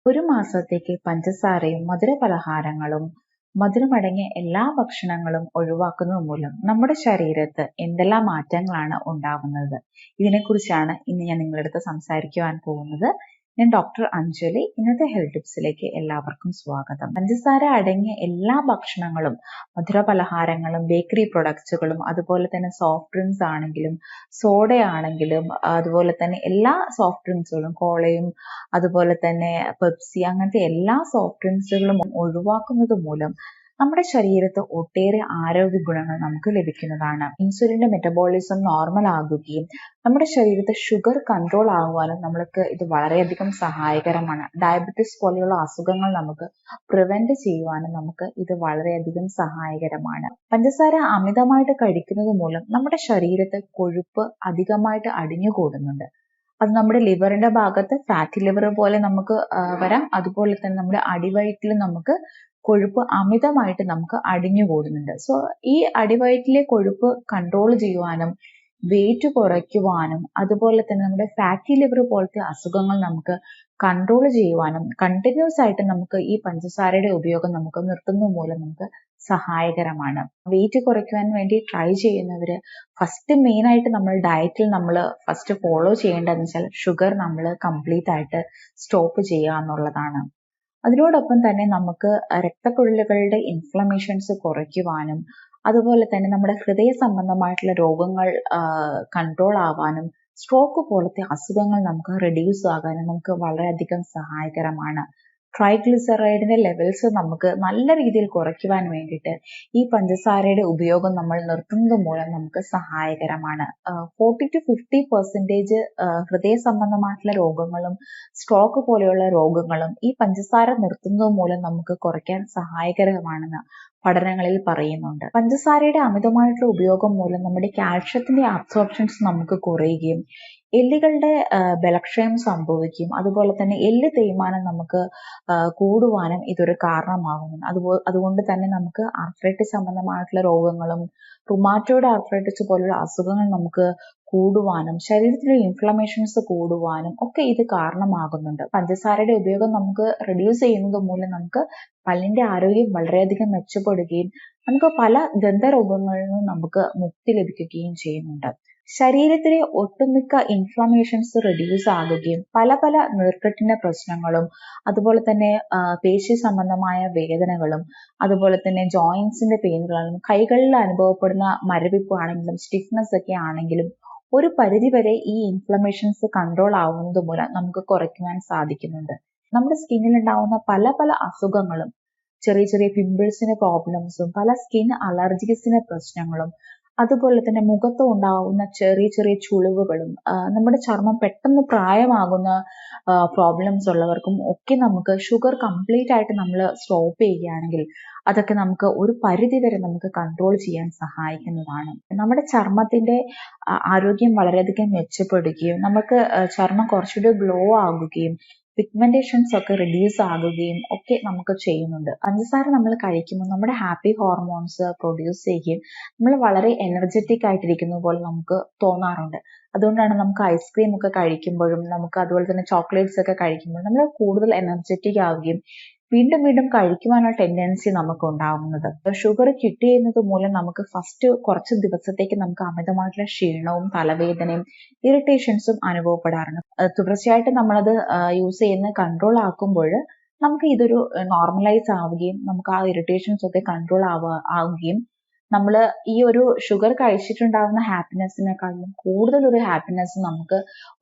ഒരു മാസത്തേക്ക് പഞ്ചസാരയും മധുരപലഹാരങ്ങളും മധുരമടങ്ങിയ എല്ലാ ഭക്ഷണങ്ങളും ഒഴിവാക്കുന്നത് മൂലം നമ്മുടെ ശരീരത്ത് എന്തെല്ലാം മാറ്റങ്ങളാണ് ഉണ്ടാകുന്നത്? ഇതിനെക്കുറിച്ചാണ് ഇന്ന് ഞാൻ നിങ്ങളുടെ അടുത്ത് സംസാരിക്കുവാൻ പോകുന്നത്. ഞാൻ ഡോക്ടർ അഞ്ജലി. ഇന്നത്തെ ഹെൽത്ത് ടിപ്സിലേക്ക് എല്ലാവർക്കും സ്വാഗതം. പഞ്ചസാര അടങ്ങിയ എല്ലാ ഭക്ഷണങ്ങളും, മധുരപലഹാരങ്ങളും ബേക്കറി പ്രൊഡക്ട്സുകളും, അതുപോലെ തന്നെ സോഫ്റ്റ് ഡ്രിങ്ക്സ് ആണെങ്കിലും സോഡ ആണെങ്കിലും, അതുപോലെ തന്നെ എല്ലാ സോഫ്റ്റ് ഡ്രിങ്ക്സുകളും, കോളയും അതുപോലെ തന്നെ പെപ്സി, അങ്ങനത്തെ എല്ലാ സോഫ്റ്റ് ഡ്രിങ്ക്സുകളും ഒഴിവാക്കുന്നത് മൂലം നമ്മുടെ ശരീരത്ത് ഒട്ടേറെ ആരോഗ്യ ഗുണങ്ങൾ നമുക്ക് ലഭിക്കുന്നതാണ്. ഇൻസുലിന്റെ മെറ്റബോളിസം നോർമൽ ആകുകയും നമ്മുടെ ശരീരത്തെ ഷുഗർ കൺട്രോൾ ആകുവാനും നമ്മൾക്ക് ഇത് വളരെയധികം സഹായകരമാണ്. ഡയബറ്റിസ് പോലെയുള്ള അസുഖങ്ങൾ നമുക്ക് പ്രിവെന്റ് ചെയ്യുവാനും നമുക്ക് ഇത് വളരെയധികം സഹായകരമാണ്. പഞ്ചസാര അമിതമായിട്ട് കഴിക്കുന്നത് മൂലം നമ്മുടെ ശരീരത്തെ കൊഴുപ്പ് അധികമായിട്ട് അടിഞ്ഞുകൂടുന്നുണ്ട്. അത് നമ്മുടെ ലിവറിന്റെ ഭാഗത്ത് ഫാറ്റി ലിവർ പോലെ നമുക്ക് വരാം. അതുപോലെ തന്നെ നമ്മുടെ അടിവയറ്റിൽ നമുക്ക് കൊഴുപ്പ് അമിതമായിട്ട് നമുക്ക് അടിഞ്ഞുകൂടുന്നുണ്ട്. സോ ഈ അടിവയറ്റിലെ കൊഴുപ്പ് കൺട്രോൾ ചെയ്യുവാനും വെയിറ്റ് കുറയ്ക്കുവാനും അതുപോലെ തന്നെ നമ്മുടെ ഫാറ്റി ലിവർ പോലത്തെ അസുഖങ്ങൾ നമുക്ക് കൺട്രോൾ ചെയ്യുവാനും കണ്ടിന്യൂസ് ആയിട്ട് നമുക്ക് ഈ പഞ്ചസാരയുടെ ഉപയോഗം നമുക്ക് നിർത്തുന്നത് മൂലം നമുക്ക് സഹായകരമാണ്. വെയിറ്റ് കുറയ്ക്കുവാൻ വേണ്ടി ട്രൈ ചെയ്യുന്നവര് ഫസ്റ്റ് മെയിൻ ആയിട്ട് നമ്മൾ ഡയറ്റിൽ നമ്മൾ ഫസ്റ്റ് ഫോളോ ചെയ്യേണ്ടതെന്ന് വെച്ചാൽ ഷുഗർ നമ്മൾ കംപ്ലീറ്റ് ആയിട്ട് സ്റ്റോപ്പ് ചെയ്യുക എന്നുള്ളതാണ്. അതിനോടൊപ്പം തന്നെ നമുക്ക് രക്തക്കുഴലുകളുടെ ഇൻഫ്ലമേഷൻസ് കുറയ്ക്കുവാനും അതുപോലെ തന്നെ നമ്മുടെ ഹൃദയ സംബന്ധമായിട്ടുള്ള രോഗങ്ങൾ കൺട്രോൾ ആവാനും സ്ട്രോക്ക് പോലത്തെ അസുഖങ്ങൾ നമുക്ക് റെഡ്യൂസ് ആകാനും നമുക്ക് വളരെയധികം സഹായകരമാണ്. ട്രൈഗ്ലിസറൈഡിന്റെ ലെവൽസ് നമുക്ക് നല്ല രീതിയിൽ കുറയ്ക്കുവാൻ വേണ്ടിയിട്ട് ഈ പഞ്ചസാരയുടെ ഉപയോഗം നമ്മൾ നിർത്തുന്നത് മൂലം നമുക്ക് സഹായകരമാണ്. 40-50% ഹൃദയ സംബന്ധമായിട്ടുള്ള രോഗങ്ങളും സ്ട്രോക്ക് പോലെയുള്ള രോഗങ്ങളും ഈ പഞ്ചസാര നിർത്തുന്നത് മൂലം നമുക്ക് കുറയ്ക്കാൻ സഹായകരമാണെന്ന് പഠനങ്ങളിൽ പറയുന്നുണ്ട്. പഞ്ചസാരയുടെ അമിതമായിട്ടുള്ള ഉപയോഗം മൂലം നമ്മുടെ കാൽഷ്യത്തിന്റെ അബ്സോർപ്ഷൻസ് നമുക്ക് കുറയുകയും എല്ലുകളുടെ ബലക്ഷയം സംഭവിക്കും. അതുപോലെ തന്നെ എല്ല് തേയ്മാനം നമുക്ക് കൂടുവാനും ഇതൊരു കാരണമാകുന്നു. അതുകൊണ്ട് തന്നെ നമുക്ക് ആർത്രൈറ്റിസ് സംബന്ധമായിട്ടുള്ള രോഗങ്ങളും റുമാറ്റോയ്ഡ് ആർത്രൈറ്റിസ് പോലുള്ള അസുഖങ്ങൾ നമുക്ക് കൂടുവാനും ശരീരത്തിലെ ഇൻഫ്ലമേഷൻസ് കൂടുവാനും ഒക്കെ ഇത് കാരണമാകുന്നുണ്ട്. പഞ്ചസാരയുടെ ഉപയോഗം നമുക്ക് റെഡ്യൂസ് ചെയ്യുന്നത് മൂലം നമുക്ക് പല്ലിന്റെ ആരോഗ്യം വളരെയധികം മെച്ചപ്പെടുകയും നമുക്ക് പല ദന്തരോഗങ്ങളിൽ നിന്നും നമുക്ക് മുക്തി ലഭിക്കുകയും ചെയ്യുന്നുണ്ട്. ശരീരത്തിലെ ഒട്ടുമിക്ക ഇൻഫ്ലമേഷൻസ് റെഡ്യൂസ് ആകുകയും പല നീർക്കെട്ടിന്റെ പ്രശ്നങ്ങളും അതുപോലെ തന്നെ പേശി സംബന്ധമായ വേദനകളും അതുപോലെ തന്നെ ജോയിന്റ്സിന്റെ പെയിനുകളും കൈകളിൽ അനുഭവപ്പെടുന്ന മരവിപ്പ് ആണെങ്കിലും സ്റ്റിഫ്നെസ് ഒക്കെ ആണെങ്കിലും ഒരു പരിധിവരെ ഈ ഇൻഫ്ലമേഷൻസ് കൺട്രോൾ ആവുന്നത് മൂലം നമുക്ക് കുറയ്ക്കുവാൻ സാധിക്കുന്നുണ്ട്. നമ്മുടെ സ്കിന്നിൽ ഉണ്ടാവുന്ന പല അസുഖങ്ങളും, ചെറിയ പിമ്പിൾസിന്റെ പ്രോബ്ലംസും പല സ്കിൻ അലർജീസിന്റെ പ്രശ്നങ്ങളും അതുപോലെ തന്നെ മുഖത്ത് ഉണ്ടാവുന്ന ചെറിയ ചുളിവുകളും നമ്മുടെ ചർമ്മം പെട്ടെന്ന് പ്രായമാകുന്ന പ്രോബ്ലംസ് ഉള്ളവർക്കും ഒക്കെ നമുക്ക് ഷുഗർ കംപ്ലീറ്റ് ആയിട്ട് നമ്മൾ സ്റ്റോപ്പ് ചെയ്യുകയാണെങ്കിൽ അതൊക്കെ നമുക്ക് ഒരു പരിധി വരെ നമുക്ക് കൺട്രോൾ ചെയ്യാൻ സഹായിക്കുന്നതാണ്. നമ്മുടെ ചർമ്മത്തിന്റെ ആരോഗ്യം വളരെയധികം മെച്ചപ്പെടുകയും നമുക്ക് ചർമ്മം കുറച്ചുകൂടി ഗ്ലോ ആകുകയും പിഗ്മെന്റേഷൻസ് ഒക്കെ റിഡ്യൂസ് ആകുകയും ഒക്കെ നമുക്ക് ചെയ്യുന്നുണ്ട്. പഞ്ചസാര നമ്മൾ കഴിക്കുമ്പോൾ നമ്മുടെ ഹാപ്പി ഹോർമോൺസ് പ്രൊഡ്യൂസ് ചെയ്യുകയും നമ്മൾ വളരെ എനർജറ്റിക് ആയിട്ടിരിക്കുന്ന പോലെ നമുക്ക് തോന്നാറുണ്ട്. അതുകൊണ്ടാണ് നമുക്ക് ഐസ്ക്രീം ഒക്കെ കഴിക്കുമ്പോഴും നമുക്ക് അതുപോലെ തന്നെ ചോക്ലേറ്റ്സ് ഒക്കെ കഴിക്കുമ്പോഴും നമ്മൾ കൂടുതൽ എനർജറ്റിക് ആവുകയും വീണ്ടും കഴിക്കുവാനുള്ള ടെൻഡൻസി നമുക്ക് ഉണ്ടാവുന്നത്. ഷുഗർ കിറ്റ് ചെയ്യുന്നത് മൂലം നമുക്ക് ഫസ്റ്റ് കുറച്ച് ദിവസത്തേക്ക് നമുക്ക് അമിതമായിട്ടുള്ള ക്ഷീണവും തലവേദനയും ഇറിറ്റേഷൻസും അനുഭവപ്പെടാറുണ്ട്. തുടർച്ചയായിട്ട് നമ്മളത് യൂസ് ചെയ്യുന്ന കൺട്രോൾ ആക്കുമ്പോൾ നമുക്ക് ഇതൊരു നോർമലൈസ് ആവുകയും നമുക്ക് ആ ഇറിറ്റേഷൻസ് ഒക്കെ കൺട്രോൾ ആവുകയും നമ്മൾ ഈ ഒരു ഷുഗർ കഴിച്ചിട്ടുണ്ടാകുന്ന ഹാപ്പിനെസ്സിനെക്കാളും കൂടുതൽ ഒരു ഹാപ്പിനെസ് നമുക്ക്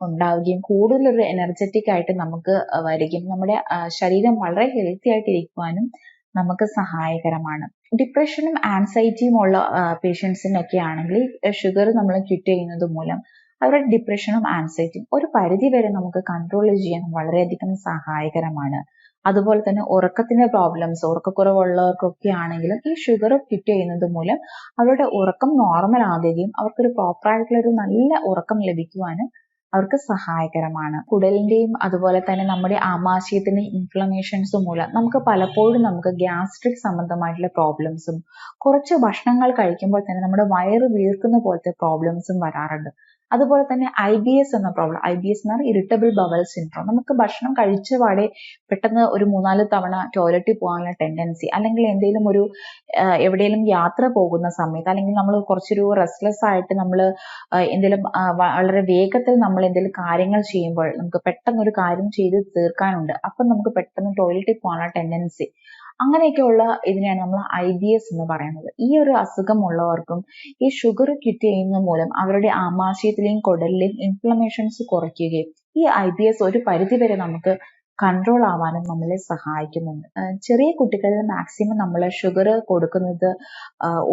ഉണ്ടാവുകയും കൂടുതൽ ഒരു എനർജറ്റിക് ആയിട്ട് നമുക്ക് വരികയും നമ്മുടെ ശരീരം വളരെ ഹെൽത്തി ആയിട്ട് ഇരിക്കുവാനും നമുക്ക് സഹായകരമാണ്. ഡിപ്രഷനും ആൻസൈറ്റിയും ഉള്ള പേഷ്യൻസിനൊക്കെ ആണെങ്കിൽ ഷുഗർ നമ്മൾ ക്വിറ്റ് ചെയ്യുന്നത് മൂലം അവരുടെ ഡിപ്രഷനും ആൻസൈറ്റിയും ഒരു പരിധി വരെ നമുക്ക് കൺട്രോൾ ചെയ്യാൻ വളരെയധികം സഹായകരമാണ്. അതുപോലെ തന്നെ ഉറക്കത്തിന്റെ പ്രോബ്ലംസ്, ഉറക്കക്കുറവുള്ളവർക്കൊക്കെ ആണെങ്കിലും ഈ ഷുഗർ ക്വിറ്റ് ചെയ്യുന്നത് മൂലം അവരുടെ ഉറക്കം നോർമൽ ആകുകയും അവർക്കൊരു പ്രോപ്പറായിട്ടുള്ള ഒരു നല്ല ഉറക്കം ലഭിക്കുവാനും അവർക്ക് സഹായകരമാണ്. കുടലിന്റെയും അതുപോലെ തന്നെ നമ്മുടെ ആമാശയത്തിന്റെ ഇൻഫ്ലമേഷൻസ് മൂലം നമുക്ക് പലപ്പോഴും നമുക്ക് ഗ്യാസ്ട്രിക് സംബന്ധമായിട്ടുള്ള പ്രോബ്ലംസും കുറച്ച് ഭക്ഷണങ്ങൾ കഴിക്കുമ്പോൾ തന്നെ നമ്മുടെ വയറ് വീർക്കുന്ന പോലത്തെ പ്രോബ്ലംസും വരാറുണ്ട്. അതുപോലെ തന്നെ IBS എന്ന പ്രോബ്ലം, IBS എന്ന് പറഞ്ഞാൽ ഇറിറ്റബിൾ ബവൽ സിൻഡ്രോം. നമുക്ക് ഭക്ഷണം കഴിച്ച പാടെ പെട്ടെന്ന് ഒരു 3-4 തവണ ടോയ്ലറ്റിൽ പോകാനുള്ള ടെൻഡൻസി, അല്ലെങ്കിൽ എന്തെങ്കിലും ഒരു എവിടെയെങ്കിലും യാത്ര പോകുന്ന സമയത്ത്, അല്ലെങ്കിൽ നമ്മൾ കുറച്ചൊരു റെസ്റ്റ്ലെസ് ആയിട്ട് നമ്മൾ എന്തെങ്കിലും വളരെ വേഗത്തിൽ നമ്മൾ എന്തെങ്കിലും കാര്യങ്ങൾ ചെയ്യുമ്പോൾ നമുക്ക് പെട്ടെന്ന് ഒരു കാര്യം ചെയ്ത് തീർക്കാനുണ്ട്, അപ്പം നമുക്ക് പെട്ടെന്ന് ടോയ്ലറ്റിൽ പോകാനുള്ള ടെൻഡൻസി, അങ്ങനെയൊക്കെയുള്ള ഇതിനെയാണ് നമ്മൾ IBS എന്ന് പറയുന്നത്. ഈ ഒരു അസുഖമുള്ളവർക്കും ഈ ഷുഗർ ക്വിറ്റ് ചെയ്യുന്ന മൂലം അവരുടെ ആമാശയത്തിലെയും കുടലിലെയും ഇൻഫ്ലമേഷൻസ് കുറയ്ക്കുകയും ഈ IBS ഒരു പരിധിവരെ നമുക്ക് കൺട്രോൾ ആവാനും നമ്മളെ സഹായിക്കുന്നുണ്ട്. ചെറിയ കുട്ടികളിൽ മാക്സിമം നമ്മൾ ഷുഗർ കൊടുക്കുന്നത്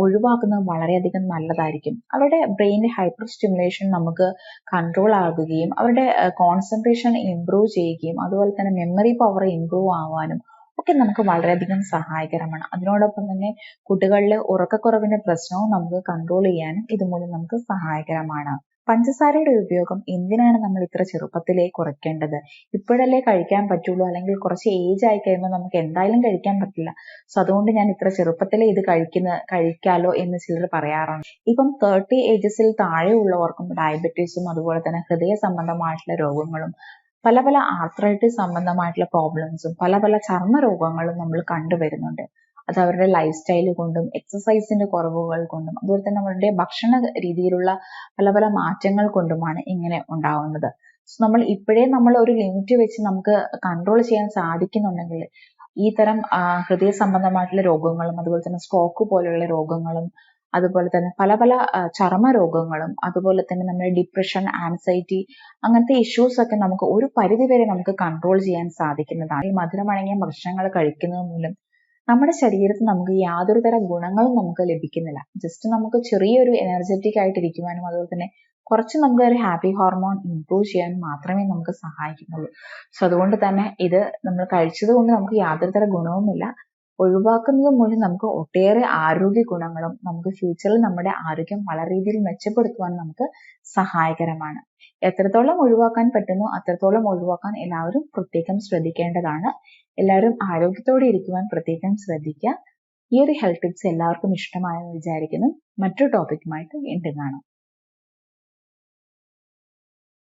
ഒഴിവാക്കുന്നത് വളരെയധികം നല്ലതായിരിക്കും. അവരുടെ ബ്രെയിനിന്റെ ഹൈപ്പർ സ്റ്റിമുലേഷൻ നമുക്ക് കൺട്രോൾ ആകുകയും അവരുടെ കോൺസെൻട്രേഷൻ ഇംപ്രൂവ് ചെയ്യുകയും അതുപോലെ തന്നെ മെമ്മറി പവർ ഇംപ്രൂവ് ആവാനും ഒക്കെ നമുക്ക് വളരെയധികം സഹായകരമാണ്. അതിനോടൊപ്പം തന്നെ കുട്ടികളിൽ ഉറക്കക്കുറവിന്റെ പ്രശ്നവും നമുക്ക് കൺട്രോൾ ചെയ്യാനും ഇതുമൂലം നമുക്ക് സഹായകരമാണ്. പഞ്ചസാരയുടെ ഉപയോഗം എന്തിനാണ് നമ്മൾ ഇത്ര ചെറുപ്പത്തിലേ കുറയ്ക്കേണ്ടത്? ഇപ്പോഴല്ലേ കഴിക്കാൻ പറ്റുള്ളൂ, അല്ലെങ്കിൽ കുറച്ച് ഏജ് ആയി കഴിയുമ്പോൾ നമുക്ക് എന്തായാലും കഴിക്കാൻ പറ്റില്ല, സോ അതുകൊണ്ട് ഞാൻ ഇത്ര ചെറുപ്പത്തിലേ ഇത് കഴിക്കാലോ എന്ന് ചിലർ പറയാറുണ്ട്. ഇപ്പം 30 ഏജസിൽ താഴെയുള്ളവർക്കും ഡയബറ്റീസും അതുപോലെ തന്നെ ഹൃദയ സംബന്ധമായിട്ടുള്ള രോഗങ്ങളും പല പല ആർത്രൈറ്റിസ് സംബന്ധമായിട്ടുള്ള പ്രോബ്ലംസും പല പല ചർമ്മ രോഗങ്ങളും നമ്മൾ കണ്ടുവരുന്നുണ്ട്. അത് അവരുടെ ലൈഫ് സ്റ്റൈൽ കൊണ്ടും എക്സസൈസിന്റെ കുറവുകൾ കൊണ്ടും അതുപോലെ തന്നെ അവരുടെ ഭക്ഷണ രീതിയിലുള്ള പല പല മാറ്റങ്ങൾ കൊണ്ടുമാണ് ഇങ്ങനെ ഉണ്ടാവുന്നത്. സോ നമ്മൾ ഇപ്പോഴേ നമ്മൾ ഒരു ലിമിറ്റ് വെച്ച് നമുക്ക് കൺട്രോൾ ചെയ്യാൻ സാധിക്കുന്നുണ്ടെങ്കിൽ ഈ തരം ഹൃദയ സംബന്ധമായിട്ടുള്ള രോഗങ്ങളും അതുപോലെ തന്നെ സ്ട്രോക്ക് പോലെയുള്ള രോഗങ്ങളും അതുപോലെ തന്നെ പല പല ചർമ്മ രോഗങ്ങളും അതുപോലെ തന്നെ നമ്മുടെ ഡിപ്രഷൻ, ആൻസൈറ്റി അങ്ങനത്തെ ഇഷ്യൂസ് ഒക്കെ നമുക്ക് ഒരു പരിധി വരെ നമുക്ക് കൺട്രോൾ ചെയ്യാൻ സാധിക്കുന്നതാണ്. ഈ മധുരമടങ്ങിയ ഭക്ഷണങ്ങൾ കഴിക്കുന്നത് മൂലം നമ്മുടെ ശരീരത്തിൽ നമുക്ക് യാതൊരു തരം ഗുണങ്ങളും നമുക്ക് ലഭിക്കുന്നില്ല. ജസ്റ്റ് നമുക്ക് ചെറിയൊരു എനർജറ്റിക് ആയിട്ടിരിക്കുവാനും അതുപോലെ തന്നെ കുറച്ച് നമുക്ക് ഒരു ഹാപ്പി ഹോർമോൺ ഇംപ്രൂവ് ചെയ്യാൻ മാത്രമേ നമുക്ക് സഹായിക്കുന്നുള്ളൂ. സോ അതുകൊണ്ട് തന്നെ ഇത് നമ്മൾ കഴിച്ചത് കൊണ്ട് നമുക്ക് യാതൊരു തരം ഗുണവുമില്ല. ഒഴിവാക്കുന്നത് മൂലം നമുക്ക് ഒട്ടേറെ ആരോഗ്യ ഗുണങ്ങളും നമുക്ക് ഫ്യൂച്ചറിൽ നമ്മുടെ ആരോഗ്യം വളരെ രീതിയിൽ മെച്ചപ്പെടുത്തുവാൻ നമുക്ക് സഹായകരമാണ്. എത്രത്തോളം ഒഴിവാക്കാൻ പറ്റുന്നു അത്രത്തോളം ഒഴിവാക്കാൻ എല്ലാവരും പ്രത്യേകം ശ്രദ്ധിക്കേണ്ടതാണ്. എല്ലാവരും ആരോഗ്യത്തോടെ ഇരിക്കുവാൻ പ്രത്യേകം ശ്രദ്ധിക്കുക. ഈ ഒരു ഹെൽത്ത് ടിപ്സ് എല്ലാവർക്കും ഇഷ്ടമായെന്ന് വിചാരിക്കുന്നു. മറ്റൊരു ടോപ്പിക്കുമായിട്ട് വീണ്ടും കാണാം.